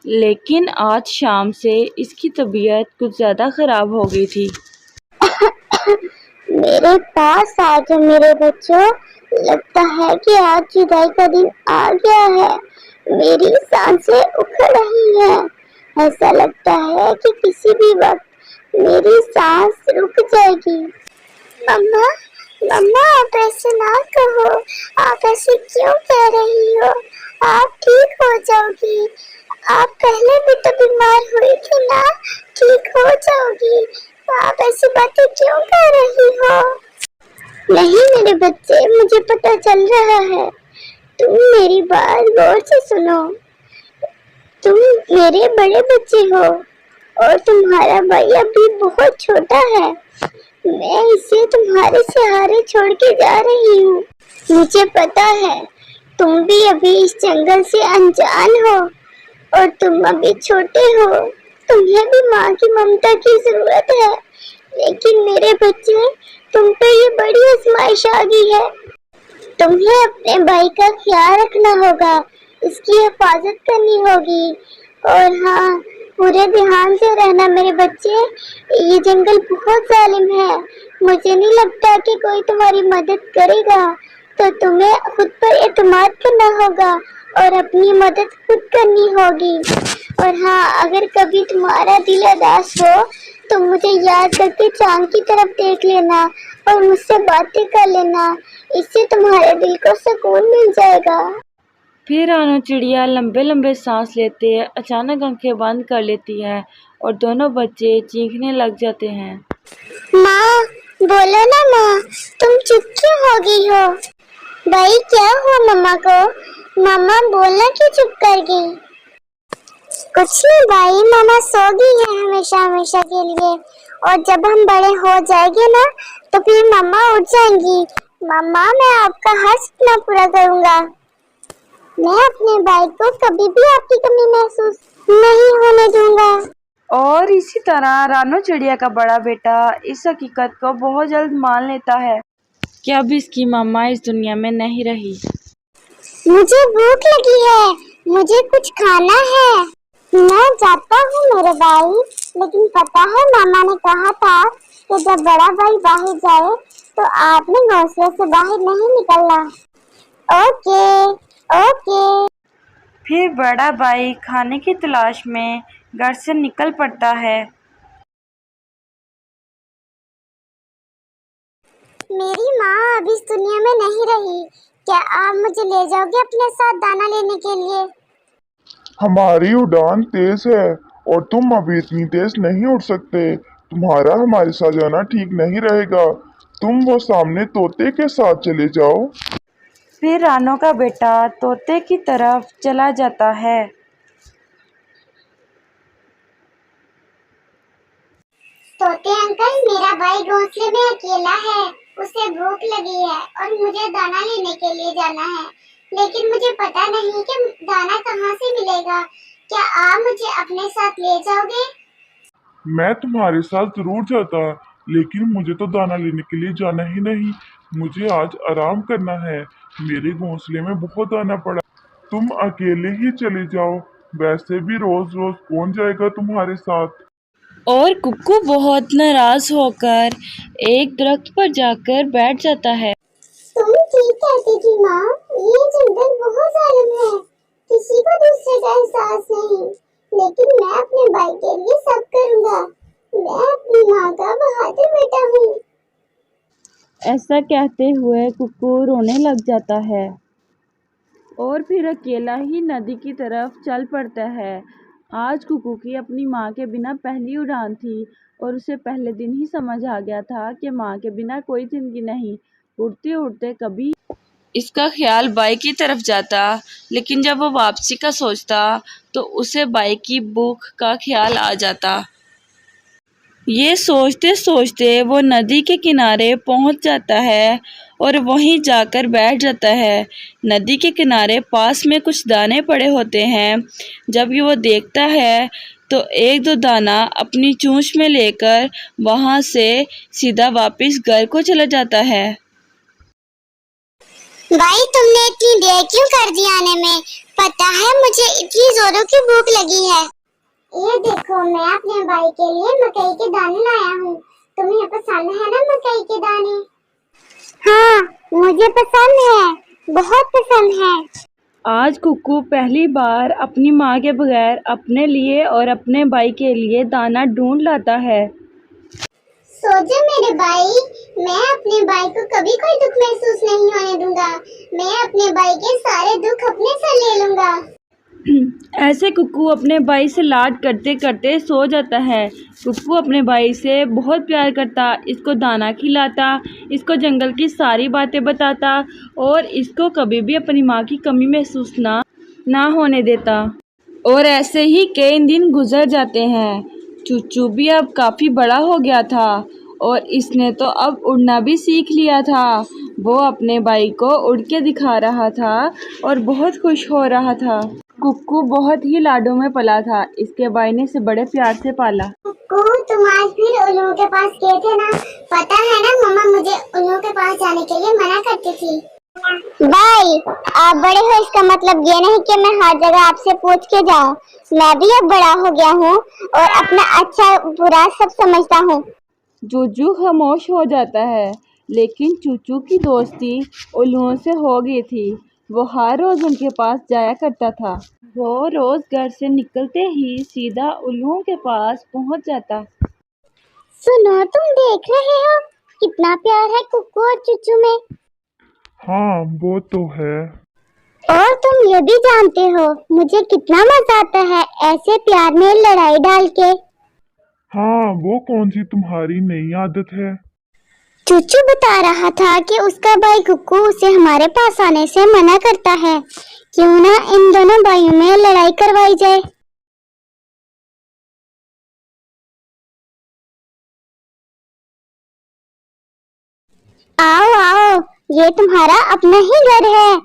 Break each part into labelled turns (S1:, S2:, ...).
S1: لیکن آج شام سے اس کی طبیعت کچھ زیادہ خراب ہو گئی تھی۔
S2: میرے پاس آ جاؤ میرے بچوں، لگتا ہے کہ آج جدائی کا دن آ گیا ہے۔ میری سانسیں اکھڑ رہی ہیں، ایسا لگتا ہے کہ کسی بھی وقت میری سانس رک جائے گی۔ مما مما، آپ ایسے نہ کہو، آپ ایسے کیوں کہہ رہی ہو؟ آپ ٹھیک ہو جاؤ گی، آپ پہلے بھی تو بیمار ہوئی تھی نا، ٹھیک ہو جاؤ گی، آپ ایسی باتیں کیوں کہہ رہی ہو؟ نہیں میرے بچے، مجھے پتہ چل رہا ہے، تم میری بات غور سے سنو، تم میرے بڑے بچے ہو اور تمہارا بھائی ابھی بہت چھوٹا ہے۔ میں اسے تمہارے سہارے چھوڑ کے جا رہی ہوں۔ مجھے پتا ہے تم بھی ابھی اس جنگل سے انجان ہو اور تم ابھی چھوٹے ہو، تمہیں بھی ماں کی ممتا کی ضرورت ہے، لیکن میرے بچے، تم پہ یہ بڑی آزمائش آ گئی ہے۔ تمہیں اپنے بھائی کا خیال رکھنا ہوگا، اس کی حفاظت کرنی ہوگی، اور ہاں، پورے دھیان سے رہنا میرے بچے، یہ جنگل بہت ظالم ہے، مجھے نہیں لگتا کہ کوئی تمہاری مدد کرے گا، تو تمہیں خود پر اعتماد کرنا ہوگا اور اپنی مدد خود کرنی ہوگی۔ اور ہاں، اگر کبھی تمہارا دل اداس ہو تو مجھے یاد کر کے چاند کی طرف دیکھ لینا اور مجھ سے باتیں کر لینا، اس سے تمہارے دل کو سکون مل جائے گا۔
S1: پھر رانو چڑیا لمبے لمبے سانس لیتے اچانک آنکھیں بند کر لیتی ہے اور دونوں بچے چیخنے لگ جاتے ہیں۔
S2: ماں، بولو نا ماں، تم چپ کیوں ہو گئی ہو؟ بھائی کیا ہوا مما کو؟ ماما بولنا کیوں چپ کر گئی؟ کچھ نہیں بھائی، ماما سو گئی ہے ہمیشہ ہمیشہ کے لیے، اور جب ہم بڑے ہو جائیں گے نا تو پھر ماما اٹھ جائیں گی۔ ماما، میں آپ کا ہر سپنا پورا کروں گا، میں اپنے بھائی کو کبھی بھی آپ کی کمی محسوس نہیں ہونے دوں گا۔
S1: اور اسی طرح رانو چڑیا کا بڑا بیٹا اس حقیقت کو بہت جلد مان لیتا ہے کہ اب اس کی ماما اس دنیا میں نہیں رہی۔
S2: مجھے بھوک لگی ہے، مجھے کچھ کھانا ہے۔ میں جاتا ہوں میرے بھائی، لیکن پتا ہے ماما نے کہا تھا کہ جب بڑا بھائی باہر جائے تو آپ نے گھونسلے سے باہر نہیں نکلنا۔ Okay okay.
S1: پھر بڑا بھائی کھانے کی تلاش میں گھر سے نکل پڑتا ہے۔
S2: میری ماں اب اس دنیا میں نہیں رہی، کیا آپ مجھے لے جاؤ گے اپنے ساتھ دانا لینے کے لیے؟
S3: ہماری اڑان تیز ہے اور تم ابھی اتنی تیز نہیں اڑ سکتے، تمہارا ہمارے ساتھ جانا ٹھیک نہیں رہے گا، تم وہ سامنے طوطے کے ساتھ چلے جاؤ۔
S1: پھر رانو کا بیٹا طوطے کی طرف چلا جاتا ہے۔
S2: طوطے انکل، میرا بھائی گھونسلے میں اکیلا ہے، اسے بھوک لگی ہے اور مجھے دانا لینے کے لیے جانا ہے، لیکن مجھے پتا نہیں کہ دانا کہاں سے ملے گا، کیا آپ مجھے اپنے ساتھ لے جاؤ گے؟
S3: میں تمہارے ساتھ ضرور جاتا، لیکن مجھے تو دانا لینے کے لیے جانا ہی نہیں، مجھے آج آرام کرنا ہے، میرے گھونسلے میں بہت دانا پڑا، تم اکیلے ہی چلے جاؤ، ویسے بھی روز روز کون جائے گا تمہارے ساتھ؟
S1: اور ککو بہت ناراض ہو کر ایک درخت پر جا کر بیٹھ جاتا ہے۔
S2: تم ٹھیک کہتی تھی ماں، یہ جنگل بہت ظالم ہے، کسی کو دوسرے کا احساس نہیں، لیکن میں اپنے بھائی کے لیے سب کروں گا، میں اپنی ماں کا بہادر بیٹا ہوں۔
S1: ایسا کہتے ہوئے ککو رونے لگ جاتا ہے اور پھر اکیلا ہی ندی کی طرف چل پڑتا ہے۔ آج ککو کی اپنی ماں کے بنا پہلی اڑان تھی اور اسے پہلے دن ہی سمجھ آ گیا تھا کہ ماں کے بنا کوئی زندگی نہیں۔ اڑتے اڑتے کبھی اس کا خیال بھائی کی طرف جاتا، لیکن جب وہ واپسی کا سوچتا تو اسے بھائی کی بھوک کا خیال آ جاتا۔ یہ سوچتے سوچتے وہ ندی کے کنارے پہنچ جاتا ہے اور وہیں جا کر بیٹھ جاتا ہے۔ ندی کے کنارے پاس میں کچھ دانے پڑے ہوتے ہیں، جب یہ وہ دیکھتا ہے تو ایک دو دانا اپنی چونچ میں لے کر وہاں سے سیدھا واپس گھر کو چلا جاتا ہے۔
S2: भाई तुमने इतनी देर क्यों कर दी आने में? पता है मुझे इतनी जोरों की भूख लगी है। ये देखो मैं अपने भाई के लिए मकई के दाने लाया हूँ। तुम्हें पसंद है ना मकई के दाने? हाँ मुझे पसंद है, बहुत पसंद है।
S1: आज कुक्कू पहली बार अपनी माँ के बगैर अपने लिए और अपने भाई के लिए दाना ढूंढ लाता है।
S2: सो जा मेरे भाई, मैं अपने भाई को कभी कोई दुख महसूस नहीं होने दूंगा। मैं अपने भाई के सारे दुख अपने से ले लूंगा।
S1: ऐसे कुक्कू अपने भाई से लाड करते करते सो जाता है। कुक्कू अपने भाई से बहुत प्यार करता, इसको दाना खिलाता, इसको जंगल की सारी बातें बताता और इसको कभी भी अपनी माँ की कमी महसूस ना होने देता। और ऐसे ही कई दिन गुजर जाते हैं। चूचू भी अब काफ़ी बड़ा हो गया था और इसने तो अब उड़ना भी सीख लिया था। वो अपने भाई को उड़ के दिखा रहा था और बहुत खुश हो रहा था। कुक्कू बहुत ही लाडों में पला था, इसके भाई ने इसे बड़े प्यार से पाला।
S2: कुक्कू तुम आज फिर उल्लू के पास गए थे ना? पता है ना मम्मा मुझे उल्लू के पास जाने के लिए मना करती थी। भाई आप बड़े हो इसका मतलब ये नहीं कि मैं हर जगह आपसे पूछ के जाऊं। मैं भी अब बड़ा हो गया हूँ और अपना अच्छा बुरा सब समझता हूँ।
S1: जूजू खामोश हो जाता है, लेकिन चूचू की दोस्ती उल्लुओं से हो गई थी। वो हर रोज उनके पास जाया करता था। वो रोज घर से निकलते ही सीधा उल्लुओं के पास पहुंच जाता।
S2: सुनो तुम देख रहे हो कितना प्यार है कुक्कू और चूचू में।
S3: हाँ वो तो है।
S2: और तुम ये भी जानते हो मुझे कितना मजा आता है ऐसे प्यार में लड़ाई डाल के।
S3: हाँ वो कौन सी तुम्हारी नई आदत है?
S2: चूचू बता रहा था कि उसका भाई कुक्कू उसे हमारे पास आने से मना करता है। क्यों ना इन दोनों भाइयों में लड़ाई करवाई जाए। आओ आओ, ये तुम्हारा अपना ही घर है।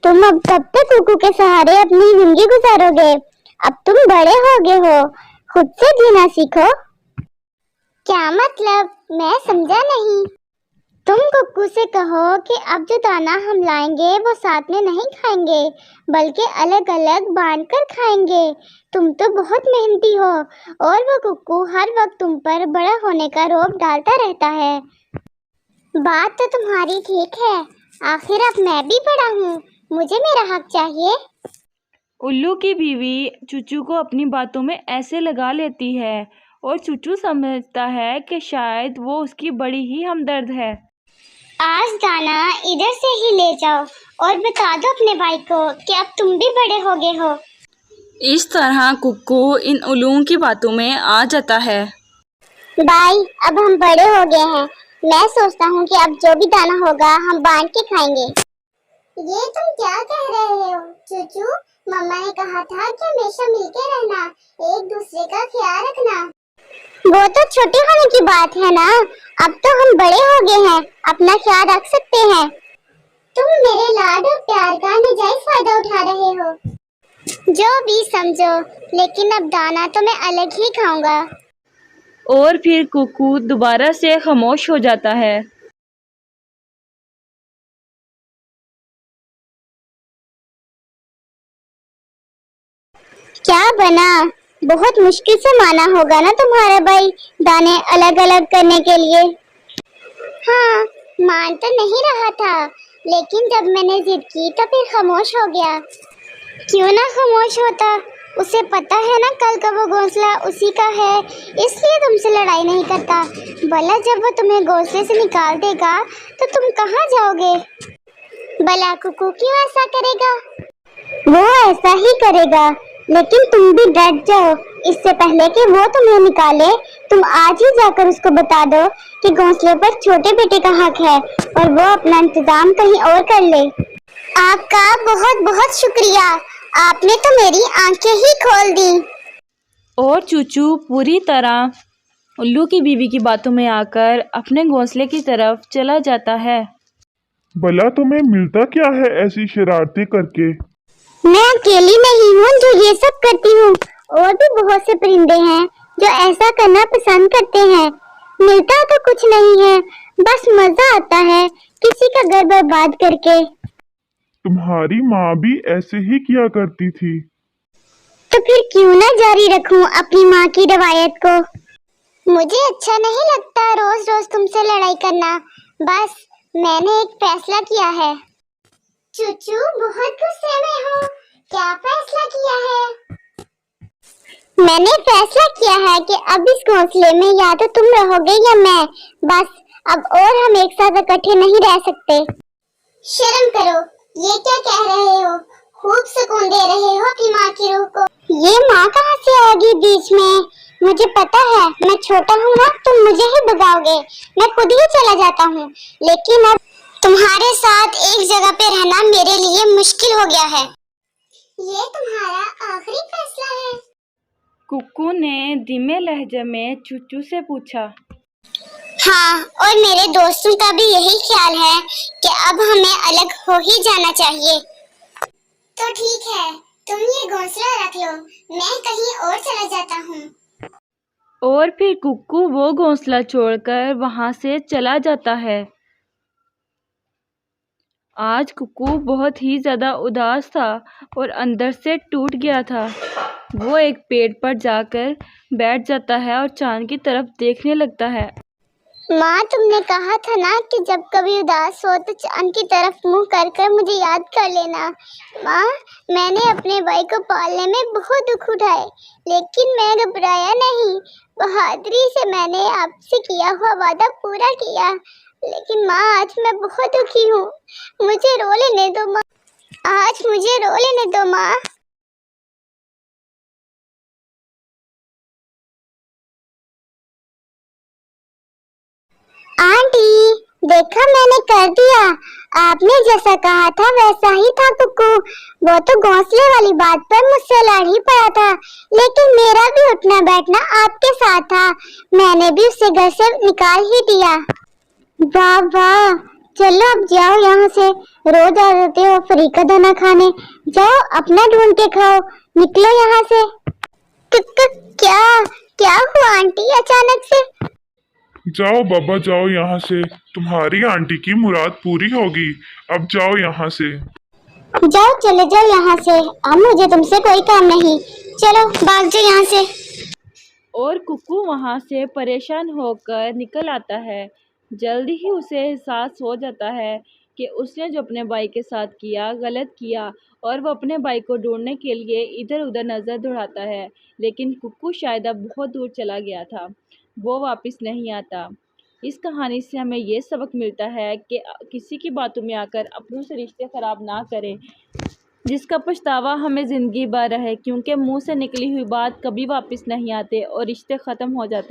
S2: तुम अब कब तक कुक्कू के सहारे अपनी जिंदगी गुजारोगे? अब तुम बड़े हो गए हो, खुद से जीना सीखो। क्या मतलब? मैं समझा नहीं। तुम कुक्कू से कहो कि अब जो दाना हम लाएंगे वो साथ में नहीं खाएंगे, बल्कि अलग अलग बांट कर खाएंगे। तुम तो बहुत मेहनती हो और वो कुक्कू हर वक्त तुम पर बड़ा होने का रौब डालता रहता है। बात तो तुम्हारी ठीक है, आखिर अब मैं भी बड़ा हूँ, मुझे मेरा हक चाहिए।
S1: उल्लू की बीवी चूचू को अपनी बातों में ऐसे लगा लेती है और चूचू समझता है कि शायद वो उसकी बड़ी ही हमदर्द है।
S2: आज दाना इधर से ही ले जाओ और बता दो अपने भाई को कि अब तुम भी बड़े हो गए हो।
S1: इस तरह कुक्कू इन उल्लुओं की बातों में आ जाता है।
S2: भाई अब हम बड़े हो गए हैं, मैं सोचता हूँ कि अब जो भी दाना होगा हम बांट के खाएंगे। ये तुम क्या कह रहे हो चूचू? मम्मा ने कहा था कि हमेशा मिलके रहना, एक दूसरे का ख्याल रखना। वो तो छोटे होने की बात है ना, अब तो हम बड़े हो गए हैं, अपना ख्याल रख सकते हैं। तुम मेरे लाड और प्यार का नाजायज फायदा उठा रहे हो। जो भी समझो, लेकिन अब दाना तो मैं अलग ही खाऊंगा।
S1: और फिर कुक्कू दोबारा से खामोश हो जाता है।
S2: क्या बना? बहुत मुश्किल से माना होगा ना तुम्हारा भाई दाने अलग अलग करने के लिए। हाँ मान तो नहीं रहा था, लेकिन जब मैंने जिद की तो फिर खामोश हो गया। क्यों ना खामोश होता, उसे पता है ना कल का वो घोंसला उसी का है, इसलिए तुमसे लड़ाई नहीं करता। भला जब वो तुम्हें घोंसले से निकाल देगा तो तुम कहाँ जाओगे? भला कुक्कू क्यों ऐसा करेगा? वो ऐसा ही करेगा, लेकिन तुम भी डट जाओ। इससे पहले कि वो तुम्हें निकाले, तुम आज ही जाकर उसको बता दो कि घोंसले पर छोटे बेटे का हक है और वो अपना इंतजाम कहीं और कर ले। आपका बहुत बहुत शुक्रिया, आपने तो मेरी आंखें ही खोल दी।
S1: और चूचू पूरी तरह उल्लू की बीवी की बातों में आकर अपने घोंसले की तरफ चला जाता है।
S3: भला तुम्हें मिलता क्या है ऐसी शरारतें करके?
S2: मैं अकेली नहीं हूँ जो ये सब करती हूँ, और भी बहुत से परिंदे हैं जो ऐसा करना पसंद करते हैं। मिलता तो कुछ नहीं है, बस मजा आता है किसी का घर बर्बाद करके।
S3: तुम्हारी माँ भी ऐसे ही किया करती थी।
S2: तो फिर क्यों ना जारी रखूं अपनी माँ की रवायत को। मुझे अच्छा नहीं लगता रोज रोज तुमसे लड़ाई करना। बस मैंने एक फैसला किया है। चूचू बहुत गुस्से में हो, क्या फैसला किया है? मैंने फैसला किया है कि अब इस घोंसले में या तो तुम रहोगे या मैं। बस अब और हम एक साथ इकट्ठे नहीं रह सकते। शर्म करो, ये क्या कह रहे हो? खूब सुकून दे रहे हो अपनी माँ की रूह को। ये माँ कहाँ से आ गई बीच में? मुझे पता है मैं छोटा हूँ ना, तुम मुझे ही भगाओगे, मैं खुद ही चला जाता हूँ। लेकिन अब तुम्हारे साथ एक जगह पे रहना मेरे लिए मुश्किल हो गया है। ये तुम्हारा आखिरी फैसला है?
S1: कुक्कू ने धीमे लहजे में चूचू से पूछा।
S2: हाँ, और मेरे दोस्तों का भी यही ख्याल है कि अब हमें अलग हो ही जाना चाहिए। तो ठीक है, तुम ये घोंसला रख लो, मैं कहीं और चला जाता हूँ।
S1: और फिर कुक्कू वो घोंसला छोड़कर वहां से चला जाता है। आज कुक्कू बहुत ही ज्यादा उदास था और अंदर से टूट गया था। वो एक पेड़ पर जाकर बैठ जाता है और चांद की तरफ देखने लगता है।
S2: माँ, तुमने कहा था ना कि जब कभी उदास हो तो चांद की तरफ मुंह कर कर मुझे याद कर लेना। माँ, मैंने अपने भाई को पालने में बहुत दुख उठाए, लेकिन मैं घबराया नहीं। बहादुरी से मैंने आपसे किया हुआ वादा पूरा किया। लेकिन माँ, आज मैं बहुत दुखी हूँ, मुझे रो लेने दो माँ। आज मुझे रो लेने दो माँ। आंटी, देखा मैंने कर दिया। आपने जैसा कहा था वैसा ही था कुक्कू। वो तो घोंसले वाली बात पर मुझसे लड़ ही पड़ा था, लेकिन मेरा भी उठना बैठना आपके साथ था। मैंने भी उसे घर से निकाल ही दिया। वाह वाह, चलो अब जाओ यहाँ से। रोज आ जाते हो फ्री का दाना खाने। जाओ अपना ढूंढ के खाओ, निकलो यहाँ से। क्या क्या हुआ आंटी अचानक से?
S3: जाओ बाबा, जाओ यहाँ से, तुम्हारी आंटी की मुराद पूरी होगी। अब जाओ यहाँ से।
S2: जाओ, चले जाओ यहाँ से, अब मुझे तुमसे कोई काम नहीं। चलो भाग जाओ यहाँ से।
S1: और कुक्कू वहां से परेशान होकर निकल आता है। जल्दी ही उसे एहसास हो जाता है कि उसने जो अपने भाई के साथ किया गलत किया, और वो अपने भाई को ढूंढने के लिए इधर उधर नज़र दौड़ाता है। लेकिन कुक्कू शायद अब बहुत दूर चला गया था, वो वापस नहीं आता। इस कहानी से हमें ये सबक मिलता है कि किसी की बातों में आकर अपनों से रिश्ते ख़राब ना करें, जिसका पछतावा हमें ज़िंदगी भर रहे, क्योंकि मुंह से निकली हुई बात कभी वापस नहीं आते और रिश्ते ख़त्म हो जाते हैं।